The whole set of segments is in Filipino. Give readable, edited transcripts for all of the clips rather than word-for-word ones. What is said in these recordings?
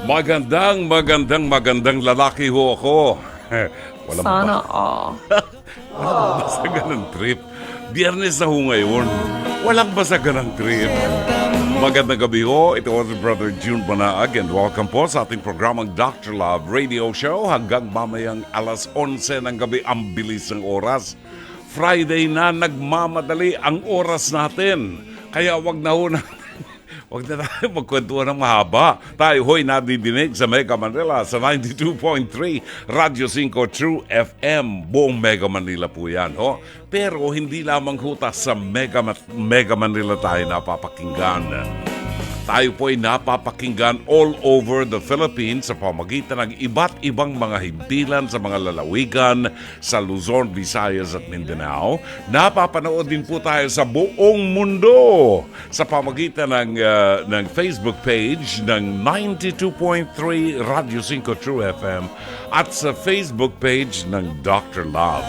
Magandang lalaki ho ako. Walang Sana ba? all. Walang basagan ng trip. Biyernes na ho ngayon. Walang basagan ng trip. Magandang gabi ho. Ito si Brother June Banaag and welcome po sa ating programang Dr. Love Radio Show hanggang mamayang alas 11 ng gabi. Ang bilis ng oras. Friday na, nagmamadali ang oras natin. Kaya wag na ho Huwag na tayo magkwentuhan ng mahaba. Tayo ho'y nadidinig sa Mega Manila sa 92.3 Radyo 5 True FM. Buong Mega Manila po yan. Ho? Pero hindi lamang hutas sa Mega Manila tayo napapakinggan. Tayo po'y napapakinggan all over the Philippines sa pamagitan ng iba't ibang mga himpilan sa mga lalawigan sa Luzon, Visayas at Mindanao. Napapanood din po tayo sa buong mundo sa pamagitan ng Facebook page ng 92.3 Radio 5 True FM at sa Facebook page ng Dr. Love.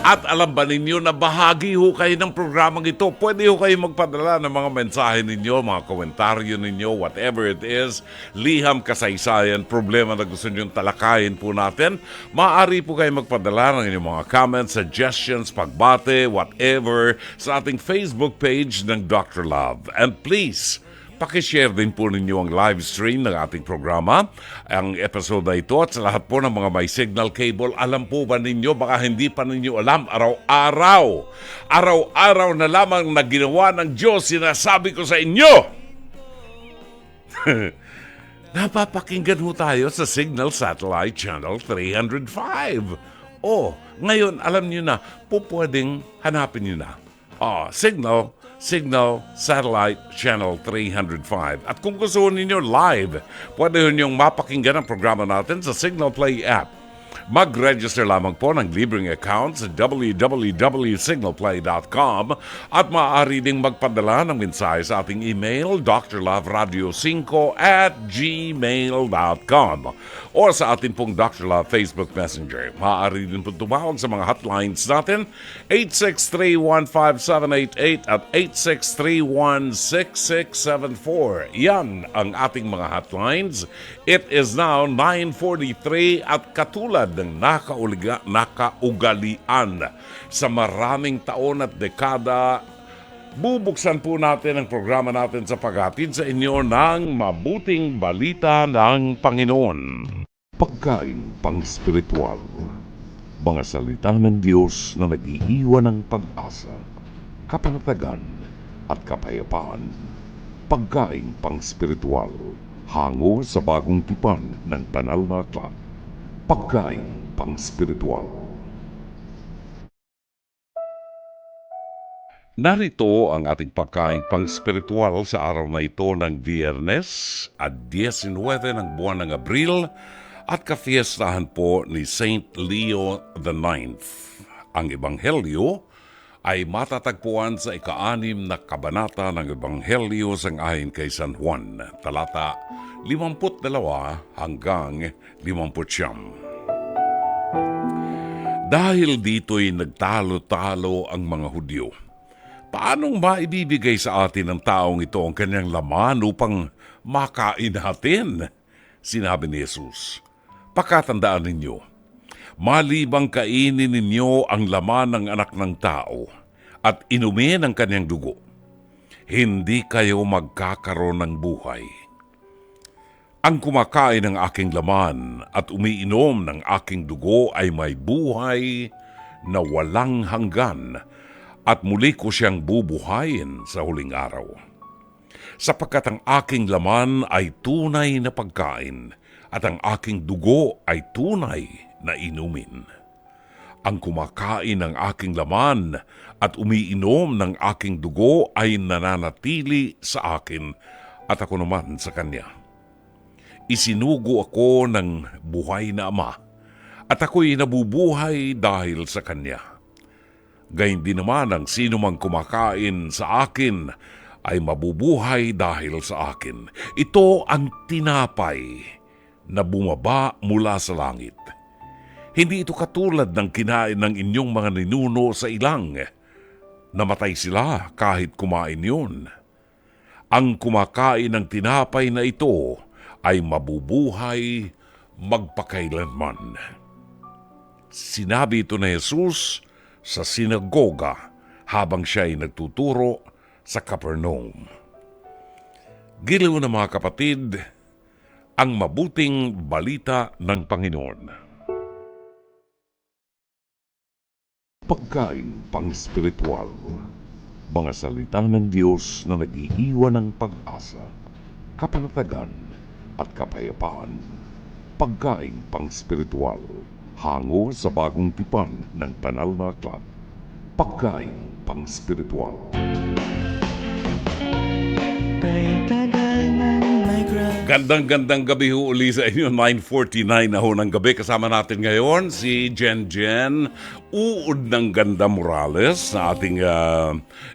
At alam ba ninyo na bahagi ho kayo ng programang ito? Pwede ho kayo magpadala ng mga mensahe ninyo, mga komentaryo ninyo, whatever it is, liham, kasaysayan, problema na gusto nyo talakayin po natin. Maaari po kayo magpadala ng inyong mga comments, suggestions, pagbate, whatever, sa ating Facebook page ng Dr. Love. And please, pakishare din po ninyo ang live stream ng ating programa, ang episode na ito at sa lahat po ng mga may signal cable. Alam po ba ninyo, baka hindi pa ninyo alam, araw-araw na lamang na ginawa ng Diyos, sinasabi ko sa inyo, napapakinggan ho tayo sa Signal Satellite Channel 305. Ngayon, alam niyo na, pwedeng hanapin niyo na. Signal Satellite Channel 305. At kung gusto ninyo live, pwede ninyong mapakinggan ang programa natin sa Signal Play app. Mag-register lamang po ng libreng account sa www.signalplay.com at maaari ding magpadala ng mensahe sa ating email drloveradio5@gmail.com o sa ating pong Dr. Love Facebook Messenger. Maaari din po tumawag sa mga hotlines natin 863-15788 at 863-16674. Yan ang ating mga hotlines. It is now 9:43 at katulad ng nakaugalian sa maraming taon at dekada, bubuksan po natin ang programa natin sa paghatid sa inyo ng mabuting balita ng Panginoon. Pagkain pang-spiritual, mga salita ng Diyos na nag-iiwan ng pag-asa, kapanatagan at kapayapaan. Pagkain pang-spiritual, hango sa bagong tipan ng banal na aklat. Pagkain pang-spiritual. Narito ang ating pagkain pang-spiritual sa araw na ito ng Biyernes at 19 ng buwan ng Abril at kafiestahan po ni Saint Leo IX. Ang Ebanghelyo ay matatagpuan sa ika-6 na kabanata ng Ebanghelyo sang-ayon kay San Juan, talata 52 hanggang 59. Dahil dito'y nagtalo-talo ang mga Hudyo, paanong maibibigay sa atin ng taong ito ang kanyang laman upang makain natin? Sinabi ni Jesus, pakatandaan ninyo, malibang kainin ninyo ang laman ng anak ng tao at inumin ang kanyang dugo, hindi kayo magkakaroon ng buhay. Ang kumakain ng aking laman at umiinom ng aking dugo ay may buhay na walang hanggan at muli ko siyang bubuhayin sa huling araw. Sapagkat ang aking laman ay tunay na pagkain at ang aking dugo ay tunay na inumin. Ang kumakain ng aking laman at umiinom ng aking dugo ay nananatili sa akin at ako naman sa kanya. Isinugo ako ng buhay na Ama at ako'y nabubuhay dahil sa kanya. Gayun din naman ang sino mang kumakain sa akin ay mabubuhay dahil sa akin. Ito ang tinapay na bumaba mula sa langit. Hindi ito katulad ng kinain ng inyong mga ninuno sa ilang. Namatay sila kahit kumain yun. Ang kumakain ng tinapay na ito ay mabubuhay magpakailanman. Sinabi ito ni Jesus sa sinagoga habang siya ay nagtuturo sa Capernaum. Giliw na mga kapatid, ang mabuting balita ng Panginoon. Pagkain pang-spiritual, mga salita ng Diyos na nag-iiwan ng pag-asa, kapanatagan at kapayapaan. Pagkain pang-spiritual, hango sa bagong tipan ng banal na aklat. Pagkain pang-spiritual. Gandang gabi ho uli sa inyo, 9:49 na ho ng gabi. Kasama natin ngayon si Jen Uud ng Ganda Morales, na ating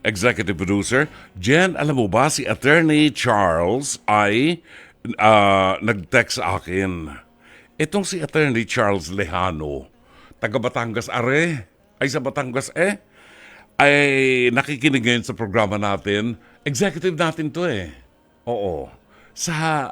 executive producer. Jen, alam mo ba, si Attorney Charles ay nag-text sa akin. Itong si Attorney Charles Lejano, taga Batangas ay sa Batangas ay nakikinig ngayon sa programa natin. Executive natin to Oo. Sa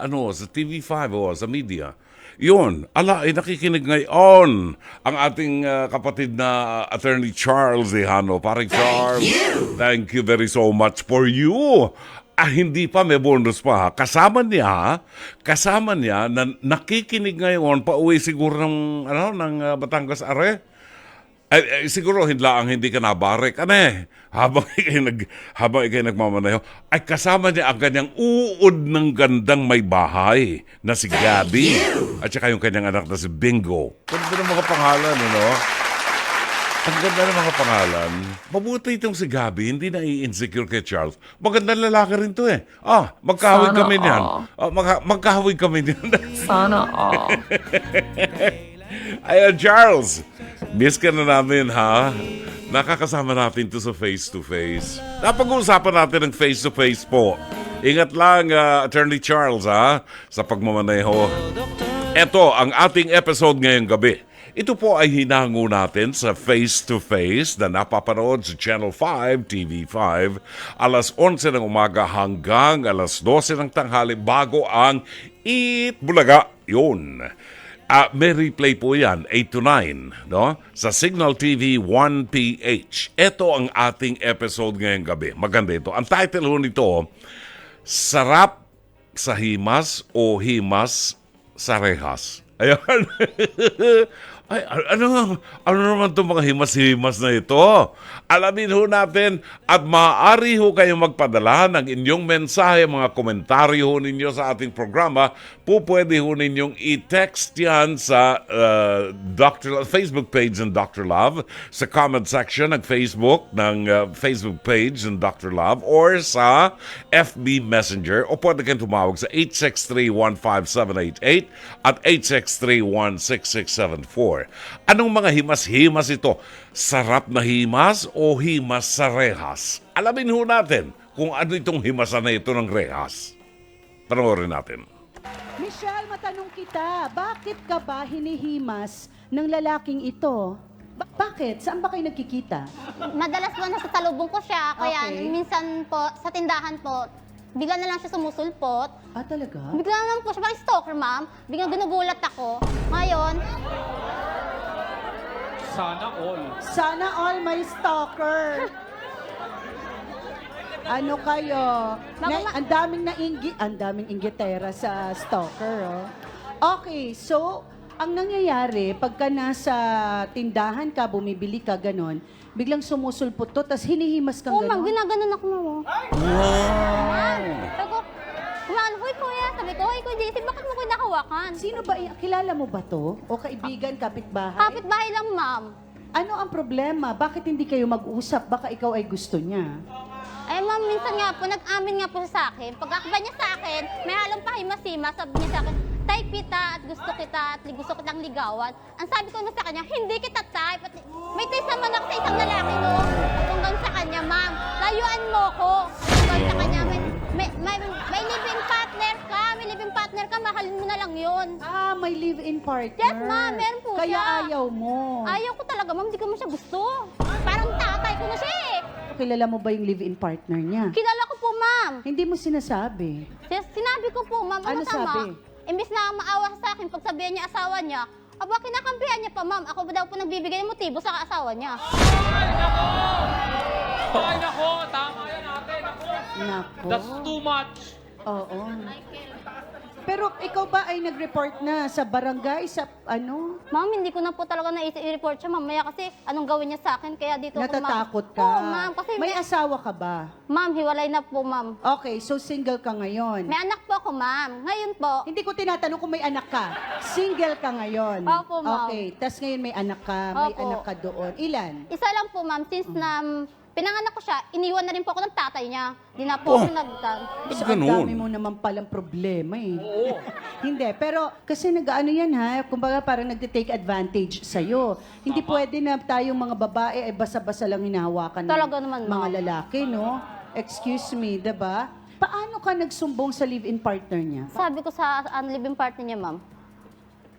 TV5 sa media. Yun, ay nakikinig ngayon ang ating kapatid na Attorney Charles Lejano. Parang Charles, thank you very so much for you. Hindi pa, may bonus pa. Kasama niya na nakikinig ngayon, pauwi siguro ng Batangas siguro hindi ka nabarek. Habang ikay nagmamaneho, ay kasama niya ang kanyang uod ng gandang may bahay na si Gabby. At saka yung kanyang anak na si Bingo. Ganda ng mga pangalan, Ang ganda ng mga pangalan. Mabuti itong si Gabby, hindi na i-insecure kay Charles. Magandang lalaki rin to magkahawig kami niyan. Magkahawig kami niyan. Sana all. Ayan, Charles. Miss ka na namin, ha? Nakakasama natin to sa face-to-face. Napag-uusapan natin ng face-to-face po. Ingat lang, Attorney Charles, ha? Sa pagmamaneho. Ito ang ating episode ngayong gabi. Ito po ay hinango natin sa face-to-face na napapanood sa Channel 5, TV5, alas 11 ng umaga hanggang alas 12 ng tanghali bago ang Eat Bulaga. Yun. May replay po yan, 8 to 9, sa Signal TV 1PH. Ito ang ating episode ngayong gabi. Maganda ito. Ang title ho nito, Sarap sa Himas o Himas sa Rehas. Ayan. Ay, ano naman itong mga himas-himas na ito? Alamin ho natin at maaari ho kayong magpadala ng inyong mensahe, mga komentaryo ho ninyo sa ating programa. Pwede ho ninyong i-text yan sa Facebook page ng Dr. Love, sa comment section ng Facebook page ng Dr. Love, or sa FB Messenger, o pwede kayong tumawag sa 863-15788 at 863-16674. Anong mga himas-himas ito? Sarap na himas o himas sa rehas? Alamin ho natin kung ano itong himasan na ito ng rehas. Panoorin natin. Michelle, matanong kita, bakit ka ba hinihimas ng lalaking ito? Bakit? Saan ba kayo nagkikita? Madalas po nasa salubong ko siya, kaya Okay. minsan po sa tindahan po, bigla na lang siya sumusulpot. Ah, talaga? Bigla na lang po siya, parang stalker, ma'am. Biglang ginugulat ako. Ngayon, Sana all may stalker. Ano kayo? Ang daming inggitera sa stalker, Okay, so, ang nangyayari, pagka nasa tindahan ka, bumibili ka, ganon, biglang sumusulpot to, tas hinihimas kang oh ma'am, ganon. ginaganon ako, ma'am. Sabi ko, hoy kuya, sabi ko, hoy kuya JC, bakit mo ko nakawakan? Sino ba? Kilala mo ba to? O kaibigan, kapitbahay? Kapit-bahay lang, ma'am. Ano ang problema? Bakit hindi kayo mag-usap? Baka ikaw ay gusto niya. Eh ma'am, minsan nga po, nag-amin nga po siya sa akin. Pag-akba niya sa akin, may halong pahimas-himas, sabi niya sa akin, type kita at gusto kitang ligawan. Ang sabi ko na sa kanya, hindi kita type. At may taste naman ako sa isang lalaki, no? Hanggang sa kanya, ma'am, layuan mo ko. Hanggang sa kanya, may living partner ka, mahalin mo na lang yun. Ah, may live-in partner. Yes, ma'am, meron po Kaya siya. ayaw mo. Ayaw ko talaga, ma'am, hindi ko mo siya gusto. Parang tatay ko na siya Kilala mo ba yung live-in partner niya? Kilala ko po, ma'am. Hindi mo sinasabi. Sinabi ko po, ma'am, Ano tama? sabi? imbis na maawa sa akin, pagsabihan niya asawa niya, aba, kinakampihan niya pa, ma'am. Ako ba daw po nagbibigay ng motibo sa asawa niya? Ay, nako, tama yan ate, nako. Nako. That's too much. Oo. Pero ikaw ba ay nag-report na sa barangay, sa ano? Ma'am, hindi ko na po talaga i-report siya mamaya kasi anong gawin niya sa akin, kaya dito Natatakot ka? Oo, ma'am. Kasi May asawa ka ba? Ma'am, hiwalay na po, ma'am. Okay, so single ka ngayon. May anak po ako, ma'am. Ngayon po, Hindi ko tinatanong kung may anak ka. Single ka ngayon. Opo, ma'am. Okay, tas ngayon may anak ka. May Opo. anak ka doon. Ilan? isa lang po, ma'am. Since na pinanganak ko siya, iniwan na rin po ako ng tatay niya. Di na po ako nagtan. Ba't So, ang ganun? dami mo naman palang problema eh. Hindi, pero kasi nag-ano yan ha, kumbaga parang nagte-take advantage sa'yo. Hindi pwede na tayong mga babae ay basa-basa lang hinahawakan ng Talaga naman, mga ma'am. lalaki, no? Excuse me, diba? Paano ka nagsumbong sa live-in partner niya? Sabi ko sa living partner niya, ma'am,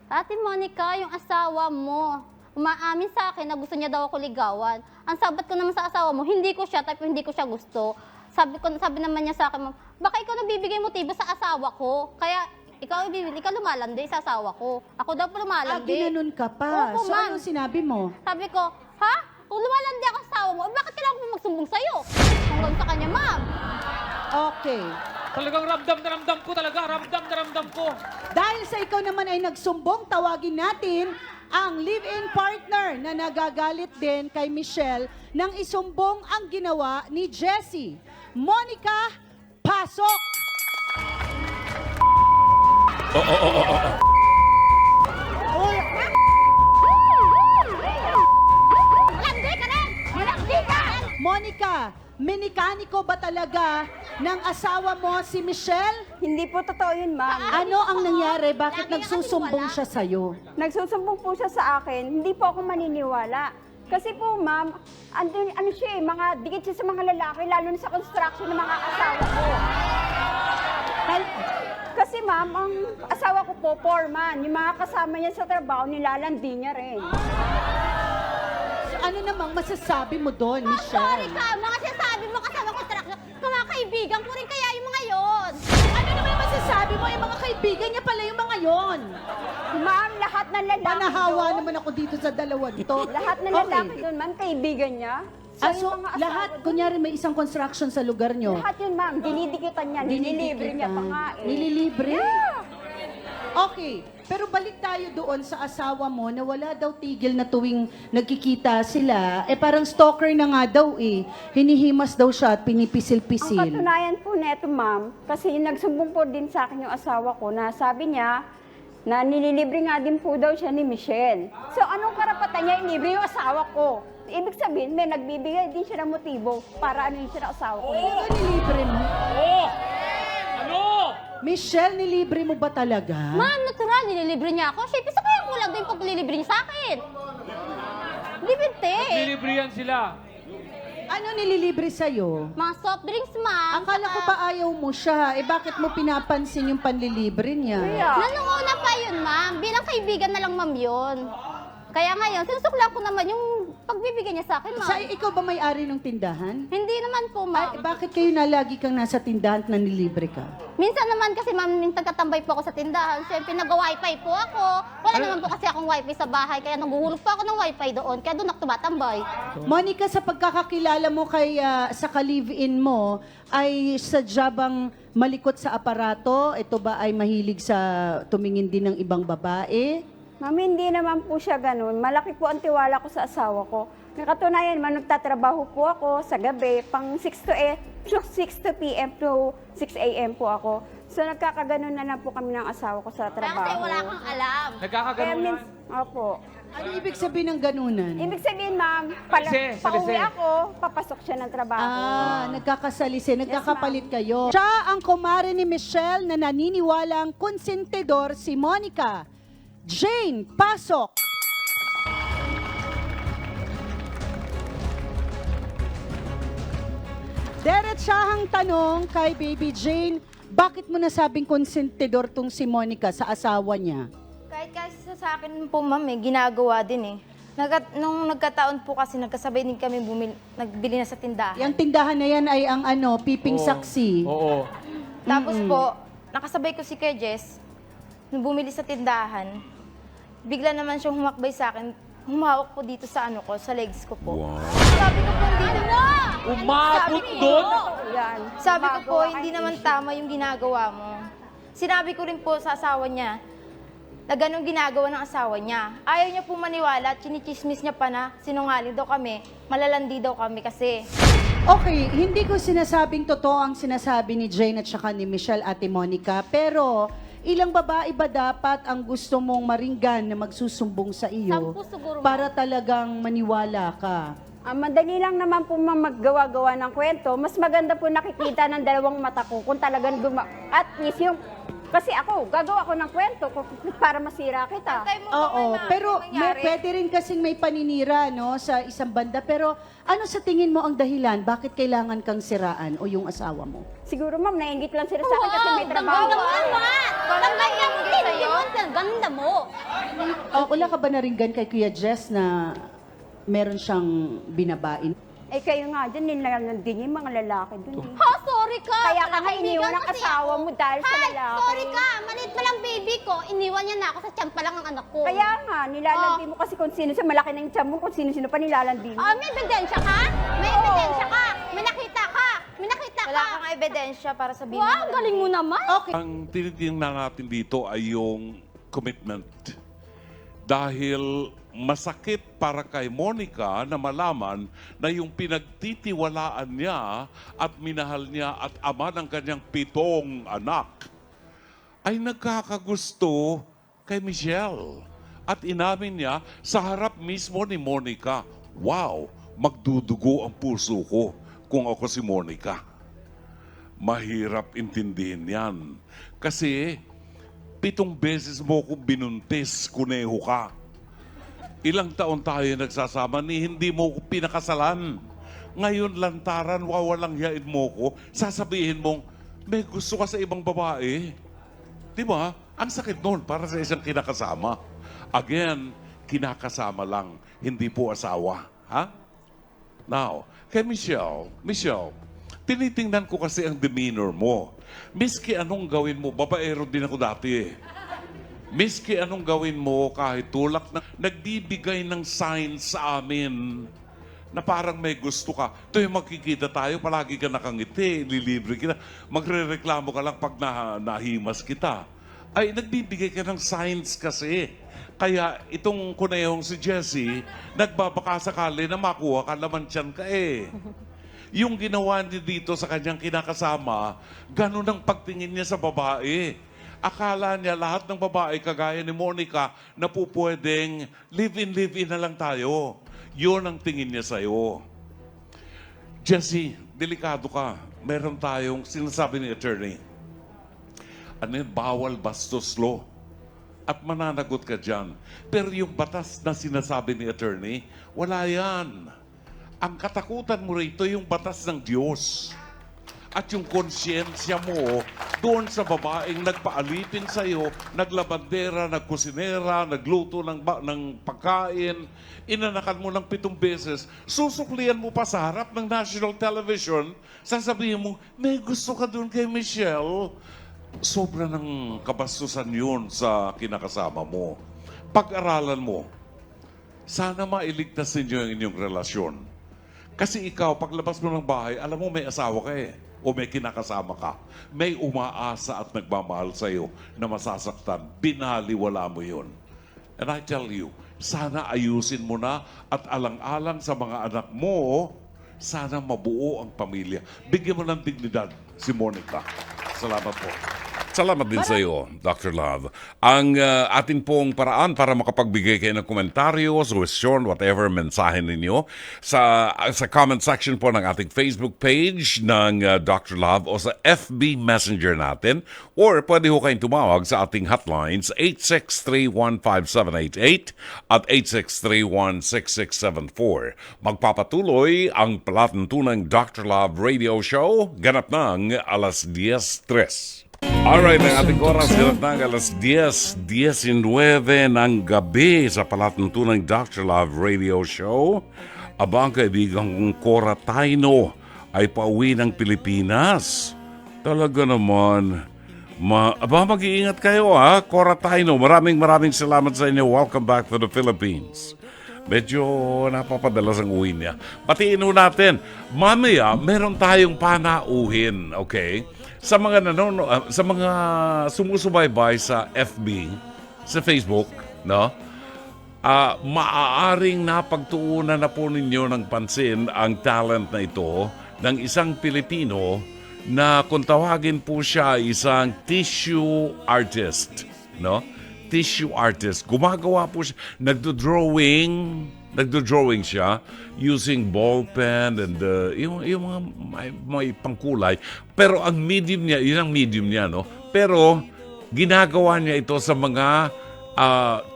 Ate Monica, yung asawa mo, umaamin sa akin na gusto niya daw ako ligawan. Ang sabat ko naman sa asawa mo, hindi ko siya, type hindi ko siya gusto. Sabi naman niya sa akin, ma'am, baka ikaw nagbibigay motibo sa asawa ko. Kaya ikaw lumalandi sa asawa ko. Ako daw po lumalandi. Ginanon ka pa. Opo, So, ma'am. ano sinabi mo? Sabi ko, ha? Kung lumalandi ako sa asawa mo, bakit kailangan ko magsumbong sa'yo? Hanggang sa kanya, ma'am. Okay. Talagang ramdam na ramdam ko talaga, ramdam na ramdam ko. Dahil sa ikaw naman ay nagsumbong, tawagin natin ang live-in partner na nagagalit din kay Michelle nang isumbong ang ginawa ni Jessie. Monica, pasok! Malandi ka rin! Malandi ka! Monica, minikaniko ba talaga ng asawa mo si Michelle? Hindi po totoo yun, ma'am. Ano ang nangyari? Bakit Lagi nagsusumbong ka siya sa'yo? Nagsusumbong po siya sa akin, hindi po ako maniniwala. Kasi po, ma'am, ano siya eh, mga dikit siya sa mga lalaki, lalo na sa construction ng mga asawa ko. Kasi ma'am, ang asawa ko po, foreman. Yung mga kasama niya sa trabaho, nilalandi niya rin. Ano namang masasabi mo doon, Sorry Michelle? ka, mga sinasabi mo kasama ko sa mga kaibigan ko rin kaya yung mga yon. Ano naman masasabi mo? Yung mga kaibigan niya pala yung mga yon. Ma'am, lahat ng lalaki Panahawa doon, naman ako dito sa dalawa to. lahat ng Okay. lalaki doon, ma'am, kaibigan niya. Ah, yung so, mga asawa lahat, doon, kunyari may isang construction sa lugar nyo. lahat yun, ma'am, dinidikitan niya, nililibre niya pa nga eh. Nililibre? Yeah. Okay, pero balik tayo doon sa asawa mo na wala daw tigil na tuwing nagkikita sila. Eh parang stalker na nga daw eh. Hinihimas daw siya at Ang pinipisil-pisil. katunayan po neto, ma'am, kasi nagsumbong po din sa akin yung asawa ko na sabi niya na nililibre nga din po daw siya ni Michelle. So anong karapatan niya ilibre yung asawa ko? Ibig sabihin, may nagbibigay din siya ng motibo para ano yung siya ng asawa ko. Ano nilibre mo? Oh! Ano? Michelle, nilibre mo ba talaga? Ma'am, natural, nililibre niya ako. Siyempre, sa kaya kulang doon yung paglilibre niya sa akin. Hindi binte. Nilibre yan sila. Ano nililibre sa'yo? Mga soft drinks, ma'am. Akala ko ba ayaw mo siya? Eh bakit mo pinapansin yung panlilibre niya? Kaya, Nanunguna pa yun, ma'am. Bilang kaibigan na lang, ma'am, yun. Kaya ngayon, sinusuklan ko naman yung pagbibigay niya sa akin, ma'am. Sa ikaw ba may-ari ng tindahan? Hindi naman po, Ay, ma'am. bakit kayo na lagi kang nasa tindahan at nanilibre ka? Minsan naman kasi, ma'am, yung tagatambay po ako sa tindahan. Siyempre, nag-wifi po ako. Wala naman po kasi akong wifi sa bahay. Kaya naghuhulog pa ako ng wifi doon. Kaya doon ako tumatambay. Monica, sa pagkakakilala mo kay sa ka-live-in mo, ay sadya bang malikot sa aparato? Ito ba ay mahilig sa tumingin din ng ibang babae? ma'am, hindi naman po siya ganun. Malaki po ang tiwala ko sa asawa ko. May katunayan naman, nagtatrabaho po ako sa gabi, pang 6 to p.m. to 6 a.m. po ako. So nagkakaganon na lang po kami ng asawa ko sa Kaya trabaho. kasi wala kang alam. Kaya Nagkakaganunan. Opo. Ano ibig sabihin ng ganunan? Ibig sabihin, ma'am, Salise, pauwi salise. ako, papasok siya ng trabaho. Nagkakasalisi, nagkakapalit kayo. Siya ang kumare ni Michelle na naniniwalang konsentidor si Monica. Jane, pasok! Diretsahang tanong kay Baby Jane, bakit mo nasabing konsentidor tong si Monica sa asawa niya? Kahit kasi sa akin po, ma'am, ginagawa din eh. Nung nagkataon po kasi, nagkasabay din kami nagbili na sa tindahan. Yung tindahan na yan ay ang ano, piping Oo. saksi. Oo. Tapos po, nakasabay ko si Kuya Jess. nung bumili sa tindahan, bigla naman siyang humakbay sa akin. Humawak po dito sa ano ko, sa legs ko po. Wow. Sabi ko po, hindi naman. Umabot doon. Yan. Sabi ko po, Gumagawa hindi kayo naman issue. tama yung ginagawa mo. Sinabi ko rin po sa asawa niya, na ganun ginagawa ng asawa niya. Ayaw niya po maniwala at chinichismis niya pa na sinungaling daw kami, malalandi daw kami kasi. Okay, hindi ko sinasabing totoo ang sinasabi ni Jane at saka ni Michelle, Ate Monica, pero ilang babae ba dapat ang gusto mong maringgan na magsusumbong sa iyo 10 siguro, ma'am. para talagang maniwala ka? Madali lang naman po maggawa-gawa ng kwento. Mas maganda po nakikita ng dalawang mata ko kung talagang at least yung... Kasi ako, gagawa ko ng kwento para masira kita. Antay mo Oo, na pero mangyari. pwede rin kasing may paninira no, sa isang banda. Pero ano sa tingin mo ang dahilan? Bakit kailangan kang siraan o yung asawa mo? Siguro ma'am, nainggit lang sila sa akin kasi may trabaho. Ganda mo naman! Ang ganda mo! Hindi mo, ang ganda mo! Wala ka ba naringgan kay Kuya Jess na meron siyang binabain? Eh kayo nga dyan, nilalandin yung mga lalaki dun. Ha, sorry ka! Kaya ka nga Kaibigan iniwan ng kasi asawa ako. mo dahil sa Hay, lalaki. sorry ka! Maliit pa lang baby ko. Iniwan niya na ako sa tiyan pa lang ang anak ko. Kaya nga, nilalandi mo kasi kung sino siya, malaki na yung tiyan mo, kung sino-sino pa nilalandi mo. May ebidensya ka? May ebidensya ka? May nakita ka? May nakita Wala ka? kang ebidensya para sabihin Wow, mo. galing mo naman! Okay. Ang tinitingnan natin dito ay yung commitment. Dahil masakit para kay Monica na malaman na yung pinagtitiwalaan niya at minahal niya at ama ng kanyang 7 anak ay nagkakagusto kay Michelle. At inamin niya sa harap mismo ni Monica, wow, magdudugo ang puso ko kung ako si Monica. Mahirap intindihin yan. Kasi 7 beses mo ko binuntis, kuneho ka. Ilang taon tayo nagsasama ni hindi mo ko pinakasalan. Ngayon lantaran, wawalang yain mo ko, sasabihin mong, may gusto ka sa ibang babae. Di ba? Ang sakit nun para sa isang kinakasama. Again, kinakasama lang, hindi po asawa. Ha? Now, kay Michelle, tinitingnan ko kasi ang demeanor mo. Miski anong gawin mo, babaero din ako dati eh. Miski anong gawin mo, kahit tulak na, nagbibigay ng signs sa amin na parang may gusto ka. Ito yung magkikita tayo, palagi ka nakangiti, lilibre kita. Magre-reklamo ka lang pag nahimas kita. Ay, nagbibigay ka ng signs kasi. Kaya itong kunayong si Jessie, nagbabaka sakali na makuha ka, laman tiyan ka eh. Yung ginawa niya dito sa kanyang kinakasama, ganun ang pagtingin niya sa babae. Akala niya lahat ng babae kagaya ni Monica na po pwedeng live-in na lang tayo. Yun ang tingin niya sa'yo. Jessie, delikado ka. Meron tayong sinasabi ni attorney. Ano yun? Bawal bastos law. At mananagot ka dyan. Pero yung batas na sinasabi ni attorney, wala yan. Ang katakutan mo rito yung batas ng Diyos. At yung konsyensya mo doon sa babaeng nagpaalipin sa'yo, naglabandera, nagkusinera, nagluto ng pagkain, inanakan mo ng 7 beses, susuklian mo pa sa harap ng national television, sasabihin mo, may gusto ka doon kay Michelle. Sobra ng kabastusan yun sa kinakasama mo. Pag-aralan mo, sana mailigtas ninyo ang inyong relasyon. Kasi ikaw, paglabas mo ng bahay, alam mo may asawa ka eh. O may kinakasama ka. May umaasa at nagmamahal sa'yo na masasaktan. Binaliwala mo yun. And I tell you, sana ayusin mo na at alang-alang sa mga anak mo, sana mabuo ang pamilya. Bigyan mo ng dignidad si Monica. Salamat po. Salamat din sa iyo, Dr. Love. Ang atin pong paraan para makapagbigay kayo ng komentaryo, suggestion, whatever mensahe ninyo sa comment section po ng ating Facebook page ng Dr. Love o sa FB Messenger natin, or pwede ho kayong tumawag sa ating hotlines 863-15788 at 863-16674. Magpapatuloy ang palatuntunang Dr. Love Radio Show ganap ng alas 10:03. Alright, ang ating oras ganap ng alas 10:19 ng gabi sa palatuntunang Dr. Love Radio Show. Abang kaibigan kong Cora Taino ay pauwi ng Pilipinas. Talaga naman, Mag-iingat kayo ha. Cora Taino, maraming salamat sa inyo. Welcome back to the Philippines. Medyo napapadalas ang uwi niya. Batiin ho natin. Mamaya, meron tayong panauhin, okay? Sa mga sa mga sumusubaybay sa FB, sa Facebook, no? Maaaring napagtuunan na po ninyo ng pansin ang talent na ito ng isang Pilipino na kung tawagin po siya isang tissue artist, no? Tissue artist. Gumagawa po siya, nagdo-drawing siya using ball pen and yung mga may pangkulay. Pero ang medium niya, yun ang medium niya, no? Pero ginagawa niya ito sa mga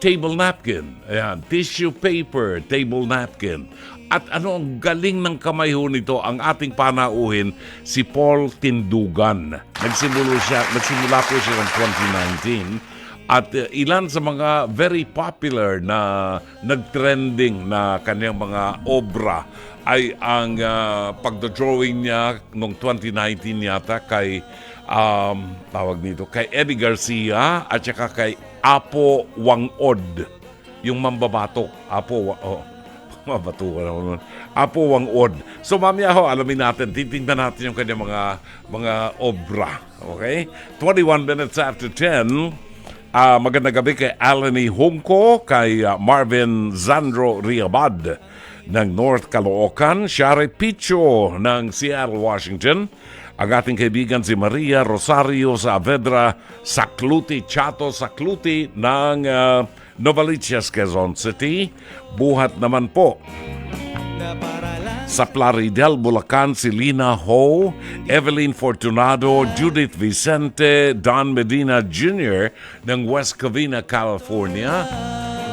table napkin. Ayan, tissue paper, table napkin. At ano ang galing ng kamay ho nito, ang ating panauhin, si Paul Tindugan. Nagsimula po siya ng 2019. At ilan sa mga very popular na nag-trending na kanyang mga obra ay ang pagdodrawing niya noong 2019 yata kay tawag nito, kay Eddie Garcia at saka kay Apo Wangod, yung mambabatok. Apo Wangod. So mamaya ho, alamin natin, titingnan natin yung kanyang mga obra. Okay? 21 minutes after 10. Magandang gabi kay Alani Humco, kay Marvin Zandro Riabad ng North Caloocan, Shari Picho ng Seattle, Washington, ang ating kaibigan si Maria Rosario Saavedra Sakluti, Chato Sakluti ng Novaliches, Quezon City. Buhat naman po sa Plaridel, Bulacan, si Lina Ho, Evelyn Fortunado, Judith Vicente, Don Medina Jr. ng West Covina, California.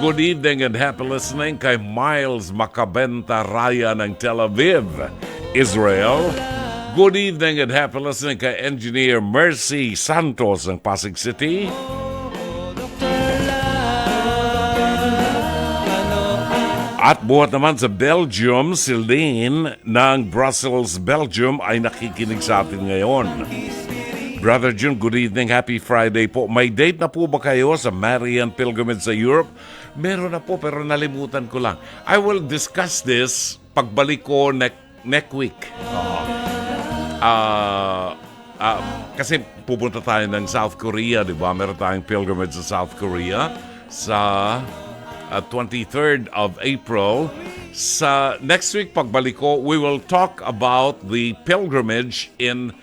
Good evening and happy listening kay Miles Macabenta Raya ng Tel Aviv, Israel. Good evening and happy listening kay Engineer Mercy Santos ng Pasig City. At buhat naman sa Belgium, si Lane ng Brussels, Belgium ay nakikinig sa atin ngayon. Brother June, good evening. Happy Friday po. May date na po ba kayo sa Marian Pilgrimage sa Europe? Meron na po pero nalimutan ko lang. I will discuss this pagbalik ko next week. Kasi pupunta tayo ng South Korea, di ba? Meron tayong pilgrimage sa South Korea sa 23rd of April. Sa next week pagbalik ko, we will talk about the pilgrimage in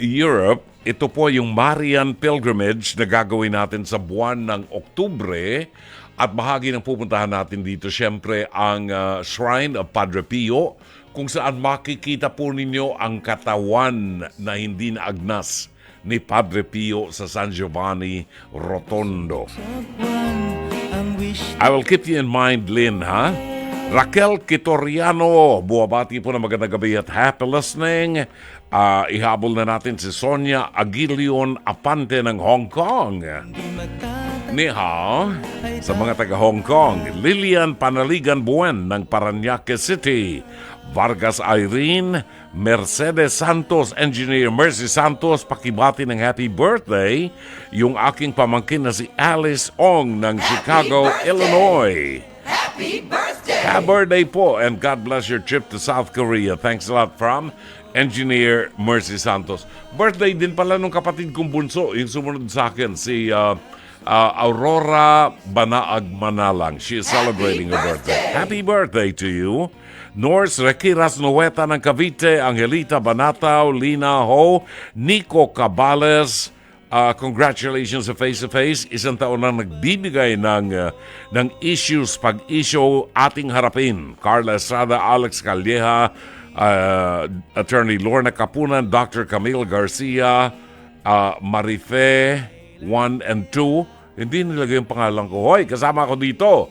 Europe. Ito po yung Marian Pilgrimage na gagawin natin sa buwan ng Oktubre. At bahagi ng pupuntahan natin dito, syempre, ang Shrine of Padre Pio, kung saan makikita po ninyo ang katawan na hindi naagnas ni Padre Pio sa San Giovanni Rotondo. I will keep you in mind, Lynn, ha? Raquel Kitoriano, buwabati po na magandang gabi at happy listening. Ihabol na natin si Sonia Aguilion Apante ng Hong Kong. Ni hao, sa mga taga Hong Kong, Lilian Panaligan Buen ng Parañaque City. Vargas Irene, Mercedes Santos, Engineer Mercy Santos, pakibati ng happy birthday yung aking pamangkin na si Alice Ong ng Chicago, Illinois. Happy birthday! Happy birthday po and God bless your trip to South Korea. Thanks a lot from Engineer Mercy Santos. Birthday din pala nung kapatid kong bunso, yung sumunod sa akin, si Aurora Banaag Manalang. She is celebrating her birthday. Happy birthday to you. Norse Requiras Nueta ng Cavite, Angelita Banataw, Lina Ho, Nico Cabales, congratulations sa Face to Face. Isang taon na nagbibigay ng issues, pag-issue ating harapin. Carla Estrada, Alex Calleja, Attorney Lorna Capunan, Dr. Camille Garcia, Marife 1 and 2. Hindi nilagay yung pangalan ko. Hoy, kasama ako dito.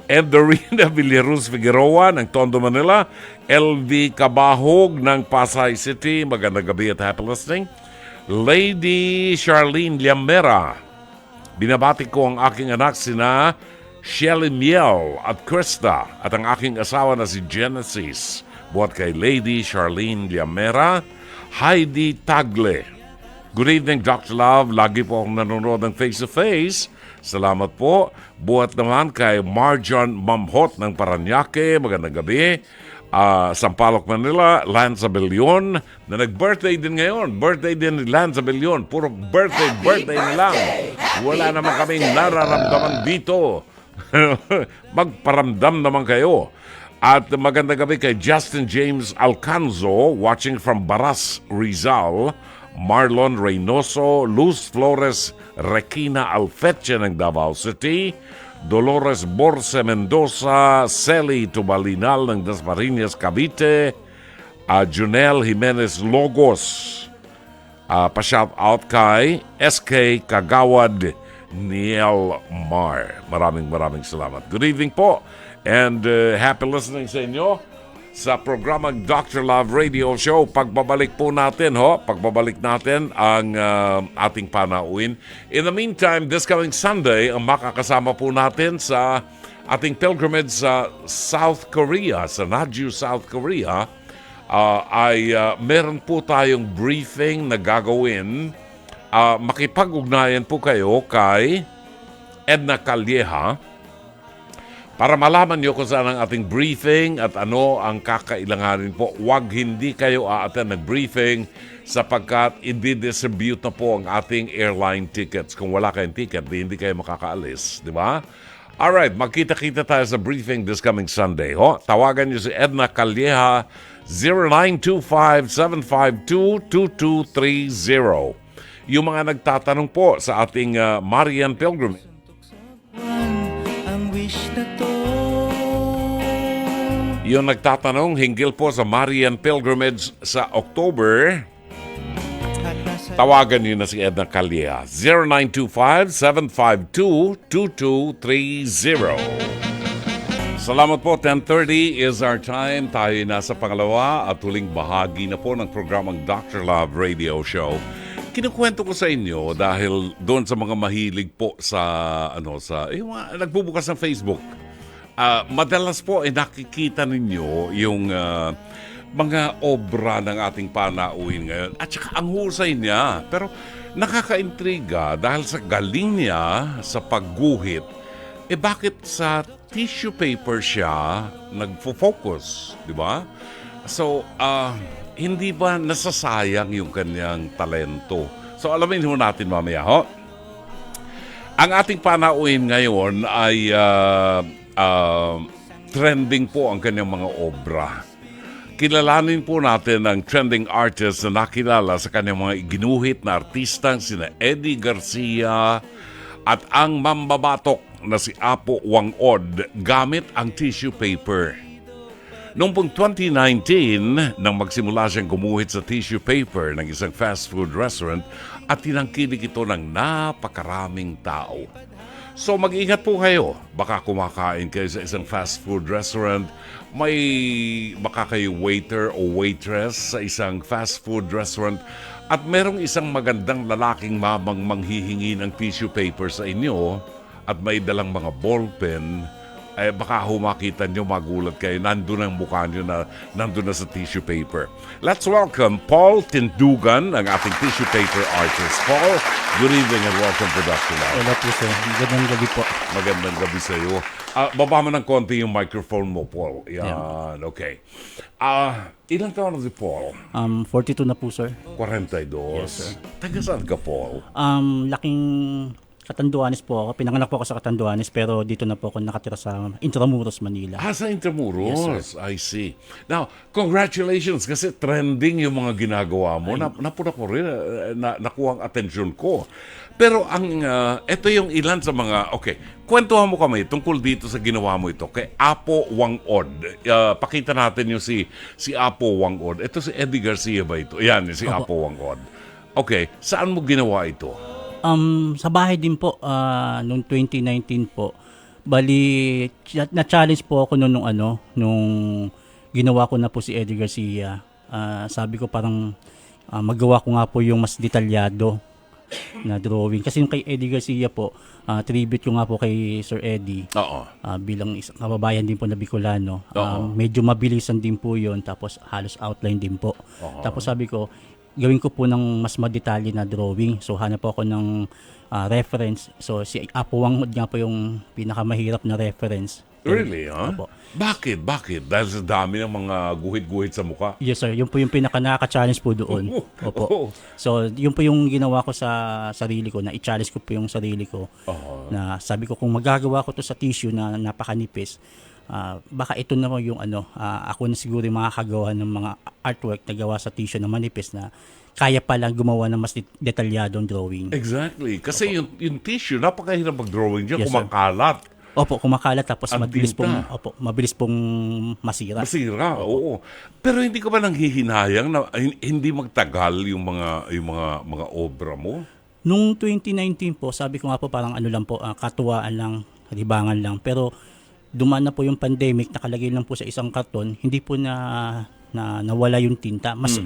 And Dorina Villaruz Figueroa ng Tondo, Manila. LV Cabahog ng Pasay City. Magandang gabi at happy listening. Lady Charlene Liamera. Binabati ko ang aking anak sina Shelly Miel at Krista at ang aking asawa na si Genesis. Buhat kay Lady Charlene Liamera. Heidi Tagle Good evening, Dr. Love. Lagi po akong nanonood ng face-to-face. Salamat po. Buhat naman kay Marjon Mamhot ng Paranaque. Magandang gabi. Sampaloc, Manila, Lance Abellion na nag-birthday din ngayon. Birthday din ni Lance Abellion. Puro birthday na lang. Wala naman kaming nararamdaman dito. Magparamdam naman kayo. At magandang gabi kay Justin James Alcanzo, watching from Baras, Rizal. Marlon Reynoso, Luz Flores Requina Alfeche ng Davao City, Dolores Borse Mendoza, Celi Tubalinal ng Dasmariñas, Cavite, Junel Jimenez Logos, pa-shout out kay SK Kagawad Niel Mar. Maraming salamat. Good evening po and happy listening sa inyo sa programang Dr. Love Radio Show. Pagbabalik natin ang ating panauin. In the meantime, this coming Sunday, ang makakasama po natin sa ating pilgrimage sa South Korea, sa Naju, South Korea, ay meron po tayong briefing na gagawin. Makipag-ugnayan po kayo kay Edna Calleja para malaman nyo kung saan ang ating briefing at ano ang kakailanganin po. Huwag hindi kayo aattend ng briefing sapagkat i-distribute na po ang ating airline tickets. Kung wala kayong ticket, hindi kayo makakaalis. Di ba? Alright, magkita-kita tayo sa briefing this coming Sunday. Tawagan nyo si Edna Calleja, 0925-752-2230. Yung mga nagtatanong po sa ating Marian Pilgrimage, yung nagtatanong hinggil po sa Marian Pilgrimage sa October, tawagan niyo na si Edna Calleja, 0925-752-2230. Salamat po. 10:30 is our time. Tayo nasa pangalawa at huling bahagi na po ng programang Dr. Love Radio Show. Kinukwento ko sa inyo dahil doon sa mga mahilig po sa nagbubukas ng Facebook. Madalas po nakikita ninyo yung mga obra ng ating panauhin ngayon. At saka ang husay niya. Pero nakakaintriga dahil sa galing niya sa pagguhit, bakit sa tissue paper siya nagfo-focus? Di ba? So, hindi ba nasasayang yung kanyang talento? So, alamin ho natin mamaya, Ang ating panauhin ngayon ay trending po ang kanyang mga obra. Kilalanin po natin ang trending artist na nakilala sa kanyang mga ginuhit na artistang sina Eddie Garcia at ang mambabatok na si Apo Wang-od gamit ang tissue paper. Noong pong 2019, nang magsimula siyang gumuhit sa tissue paper ng isang fast food restaurant at tinangkilik ito ng napakaraming tao. So mag-ingat po kayo. Baka kumakain kayo sa isang fast food restaurant, baka kayo waiter o waitress sa isang fast food restaurant at merong isang magandang lalaking mamang manghihingi ng tissue paper sa inyo at may dalang mga ballpen, baka humakita nyo, magulat kayo, nandun ang mukha nyo na nandun na sa tissue paper. Let's welcome Paul Tindugan, ang ating tissue paper artist. Paul, good evening and welcome to Dr. Love. Hello po sir, magandang gabi po. Magandang gabi sa iyo. Baba mo ng konti yung microphone mo, Paul. Yan, okay. Ilang taon na si Paul? 42 na po sir. 42. Yes, sir. Taga saan ka, Paul? Laking Catanduanes po ako. Pinanganak po ako sa Catanduanes pero dito na po ako nakatira sa Intramuros, Manila. Sa Intramuros? Yes, sir. I see. Now, congratulations kasi trending yung mga ginagawa mo. Napuna ko rin, nakuha ang atensyon ko. Pero ito yung ilan sa mga, kwentuhan mo kami tungkol dito sa ginawa mo ito kay Apo Wang-od. Pakita natin yung si Apo Wang-od. Ito si Eddie Garcia ba ito? Yan, si Apo Wang-od. Okay, saan mo ginawa ito? Sa bahay din po, noong 2019 po. Bali, na-challenge po ako nung ginawa ko na po si Eddie Garcia. Sabi ko parang magawa ko nga po yung mas detalyado na drawing. Kasi yung kay Eddie Garcia po, tribute ko nga po kay Sir Eddie. Oo. Bilang isang kababayan din po na Bicolano. Medyo mabilisan din po yun. Tapos halos outline din po. Tapos sabi ko, gawin ko po ng mas madetalye na drawing. So hanap po ako ng reference. So si Apo Wang nga po yung pinakamahirap na reference. Really, ha? Opo. Bakit? Dahil sa dami ng mga guhit-guhit sa mukha? Yes sir, yun po yung pinaka-challenge po doon. Opo. So yun po yung ginawa ko sa sarili ko, na i-challenge ko po yung sarili ko. Na sabi ko, kung magagawa ko to sa tissue na napakanipis, baka ito na yung ako na siguro yung makakagawa ng mga artwork na gawa sa tissue na manipis na kaya palang gumawa ng mas detalyadong drawing. Exactly. Kasi yung tissue, napakahirap mag-drawing dyan, Yes, sir. kumakalat. Opo, kumakalat tapos Ang tinta. mabilis pong masira. Masira, oo. Pero hindi ka ba nanghihinayang na hindi magtagal yung mga obra mo? Nung 2019 po, sabi ko nga po parang lang po, katuwaan lang, libangan lang. Pero dumaan na po yung pandemic, nakalagay lang po sa isang karton, hindi po nawala yung tinta. Mas